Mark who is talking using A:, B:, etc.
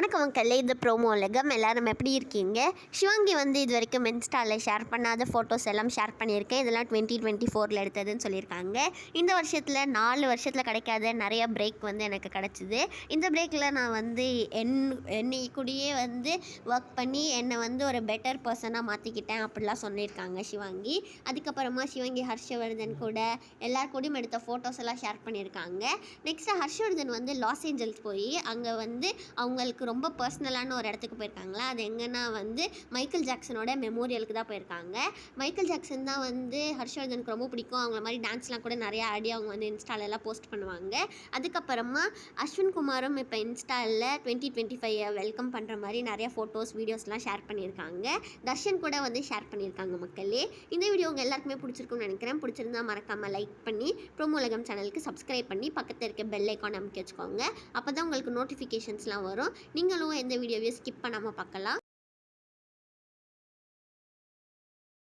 A: வணக்கம் மக்களே, இது ப்ரோமோ உலகம். எல்லோரும் எப்படி இருக்கீங்க? சிவாங்கி இது வரைக்கும் இன்ஸ்டாவில் ஷேர் பண்ணாத ஃபோட்டோஸ் எல்லாம் ஷேர் பண்ணியிருக்கேன். இதெல்லாம் 2024 எடுத்ததுன்னு சொல்லியிருக்காங்க. இந்த வருஷத்தில் 4 வருஷத்தில் கிடைக்காத நிறைய பிரேக் எனக்கு கிடச்சிது. இந்த பிரேக்கில் நான் என்னை கூடயே ஒர்க் பண்ணி என்னை ஒரு பெட்டர் பர்சனாக மாற்றிக்கிட்டேன் அப்படிலாம் சொல்லியிருக்காங்க சிவாங்கி. அதுக்கப்புறமா சிவாங்கி ஹர்ஷவர்தன் கூட எல்லார் கூடயும் எடுத்த ஃபோட்டோஸ் எல்லாம் ஷேர் பண்ணியிருக்காங்க. நெக்ஸ்ட்டு ஹர்ஷவர்தன் லாஸ் ஏஞ்சல்ஸ் போய் அங்கே அவங்களுக்கு ரொம்ப பர்சனலான ஒரு இடத்துக்கு போயிருக்காங்களா. அது எங்கன்னா மைக்கேல் ஜாக்சனோட மெமோரியலுக்கு தான் போயிருக்காங்க. மைக்கேல் ஜாக்சன் தான் ஹர்ஷவர்தனுக்கு ரொம்ப பிடிக்கும். அவங்கள மாதிரி டான்ஸ்லாம் கூட நிறையா ஆடி அவங்க இன்ஸ்டாலெல்லாம் போஸ்ட் பண்ணுவாங்க. அதுக்கப்புறமா அஸ்வின் குமாரும் இப்போ இன்ஸ்டாவில் 2025 வெல்கம் பண்ணுற மாதிரி நிறையா ஃபோட்டோஸ் வீடியோஸ்லாம் ஷேர் பண்ணியிருக்காங்க. தர்ஷன் கூட ஷேர் பண்ணியிருக்காங்க. மக்களே, இந்த வீடியோ உங்கள் எல்லாருக்குமே பிடிச்சிருக்குன்னு நினைக்கிறேன். பிடிச்சிருந்தா மறக்காமல் லைக் பண்ணி ப்ரோமோ உலகம் சேனலுக்கு சப்ஸ்கிரைப் பண்ணி பக்கத்தில் இருக்க பெல் ஐக்கான் அமைக்க வச்சுக்கோங்க. அப்போ தான் உங்களுக்கு நோட்டிஃபிகேஷன்ஸ்லாம் வரும். நீங்களும் எந்த வீடியோவையும் ஸ்கிப் பண்ணாமல் பார்க்கலாம்.